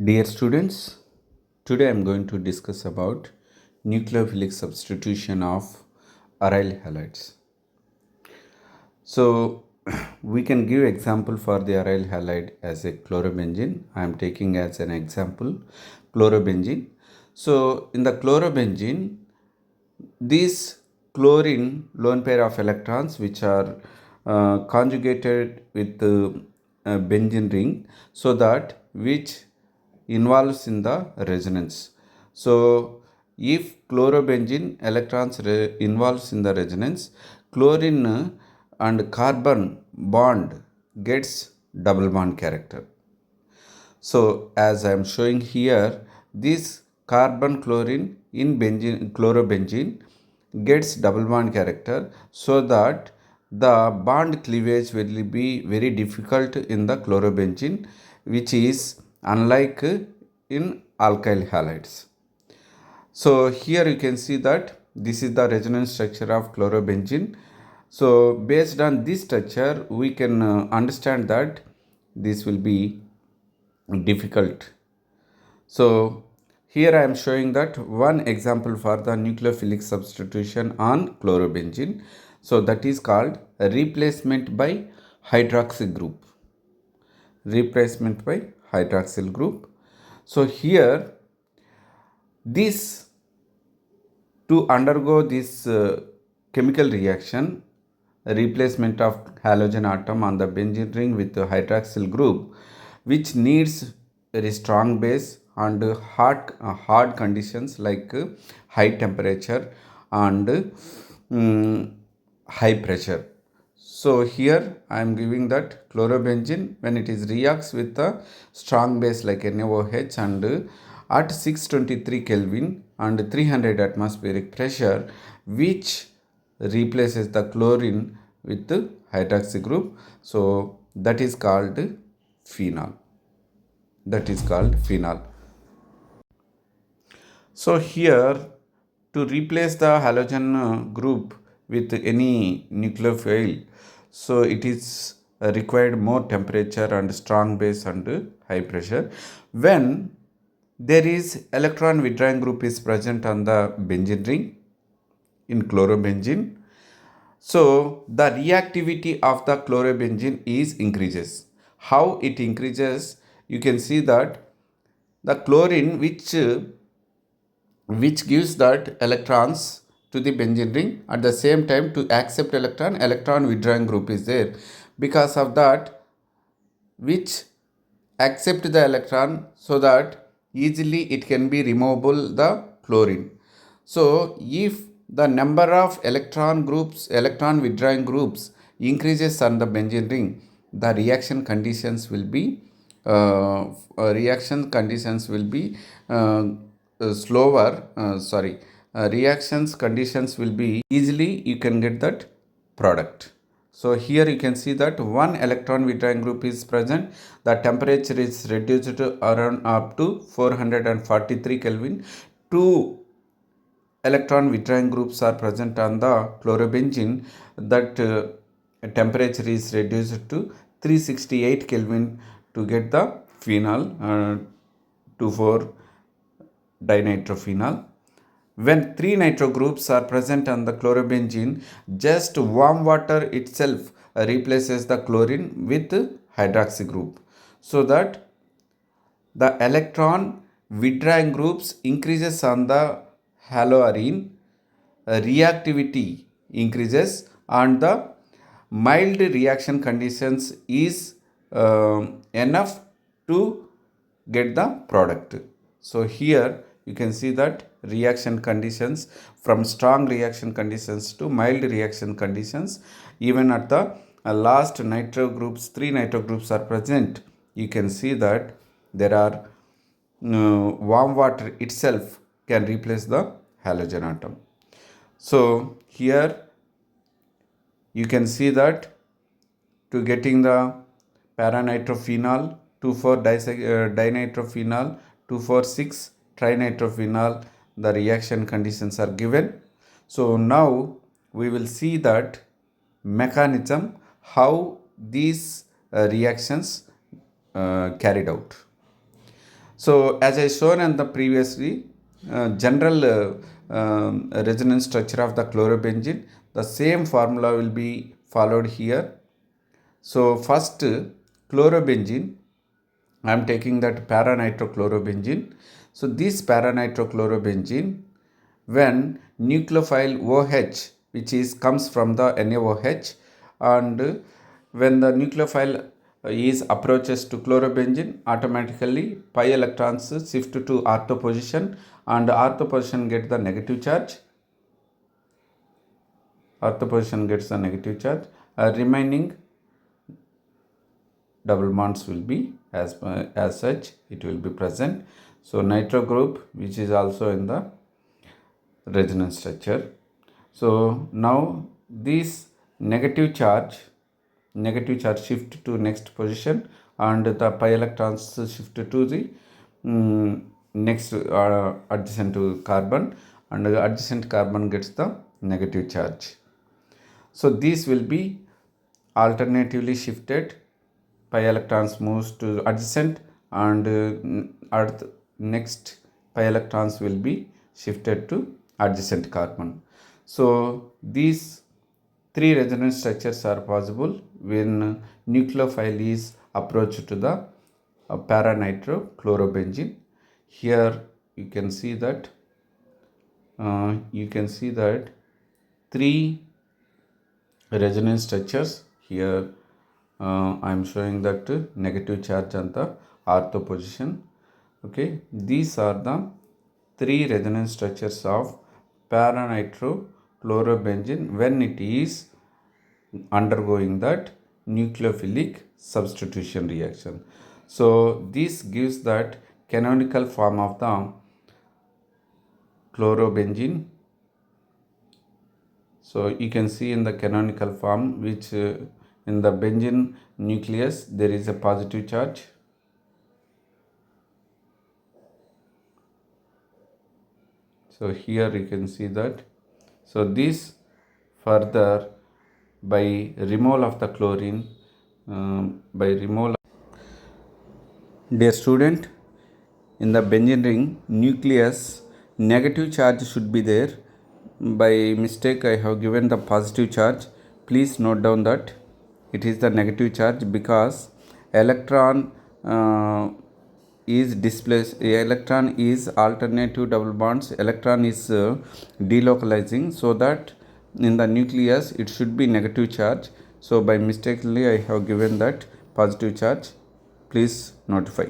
Dear students, today I am going to discuss about nucleophilic substitution of aryl halides. So we can give example for the aryl halide as a chlorobenzene. I am taking as an example chlorobenzene. So in the chlorobenzene, these chlorine lone pair of electrons which are conjugated with the benzene ring, so that which involves in the resonance. So if chlorobenzene electrons involves in the resonance, chlorine and carbon bond gets double bond character. So as I am showing here, this carbon chlorine in benzene, chlorobenzene gets double bond character, so that the bond cleavage will be very difficult in the chlorobenzene, which is unlike in alkyl halides. So here you can see that this is the resonance structure of chlorobenzene. So based on this structure, we can understand that this will be difficult. So here I am showing that one example for the nucleophilic substitution on chlorobenzene. So that is called a replacement by hydroxyl group. Replacement by hydroxyl group. So here this to undergo this chemical reaction, replacement of halogen atom on the benzene ring with the hydroxyl group, which needs very strong base and hard conditions like high temperature and high pressure. So here I am giving that chlorobenzene, when it is reacts with a strong base like NaOH and at 623 Kelvin and 300 atmospheric pressure, which replaces the chlorine with the hydroxy group. So that is called phenol. That is called phenol. So here, to replace the halogen group with any nucleophile, so it is required more temperature and strong base and high pressure. When there is electron withdrawing group is present on the benzene ring in chlorobenzene, so the reactivity of the chlorobenzene is increases. How it increases? You can see that the chlorine which gives that electrons to the benzene ring, at the same time to accept electron withdrawing group is there. Because of that, which accept the electron, so that easily it can be removable the chlorine. So if the number of electron withdrawing groups increases on the benzene ring, the reaction conditions will be slower. Reactions conditions will be easily you can get that product. So here you can see that one electron withdrawing group is present. The temperature is reduced to around up to 443 Kelvin. Two electron withdrawing groups are present on the chlorobenzene. That temperature is reduced to 368 Kelvin to get the phenol 2,4 dinitrophenol. When three nitro groups are present on the chlorobenzene, just warm water itself replaces the chlorine with hydroxy group, so that the electron withdrawing groups increases on the haloarine, reactivity increases, and the mild reaction conditions is enough to get the product. So here you can see that reaction conditions, from strong reaction conditions to mild reaction conditions, even at the last nitro groups, three nitro groups are present, you can see that there are warm water itself can replace the halogen atom. So here you can see that to getting the paranitrophenol 2,4-dinitrophenol 2,4,6 trinitrophenol, the reaction conditions are given. So now we will see that mechanism how these reactions carried out. So as I shown in the previously general resonance structure of the chlorobenzene, the same formula will be followed here. So first chlorobenzene, I am taking that para-nitrochlorobenzene. So this para-nitrochlorobenzene, when nucleophile OH, which is comes from the NaOH, and when the nucleophile is approaches to chlorobenzene, automatically pi electrons shift to ortho position, and ortho position get the negative charge. Ortho position gets the negative charge. Remaining double bonds will be as such it will be present. So nitro group, which is also in the resonance structure. So now this negative charge shift to next position, and the pi electrons shift to the next adjacent to carbon, and the adjacent carbon gets the negative charge. So these will be alternatively shifted. Pi electrons moves to adjacent, and next pi electrons will be shifted to adjacent carbon. So these three resonance structures are possible when nucleophile is approached to the para-nitrochlorobenzene. Here you can see that three resonance structures. Here I am showing that negative charge on the ortho position. Okay, these are the three resonance structures of para-nitrochlorobenzene when it is undergoing that nucleophilic substitution reaction. So this gives that canonical form of the chlorobenzene. So you can see in the canonical form, which in the benzene nucleus there is a positive charge. So here you can see that. So this further by removal of the chlorine, dear student, in the benzene ring nucleus negative charge should be there. By mistake I have given the positive charge. Please note down that it is the negative charge because electron is displaced. Electron is alternative double bonds. Electron is delocalizing, so that in the nucleus it should be negative charge. So by mistakenly I have given that positive charge. Please notify.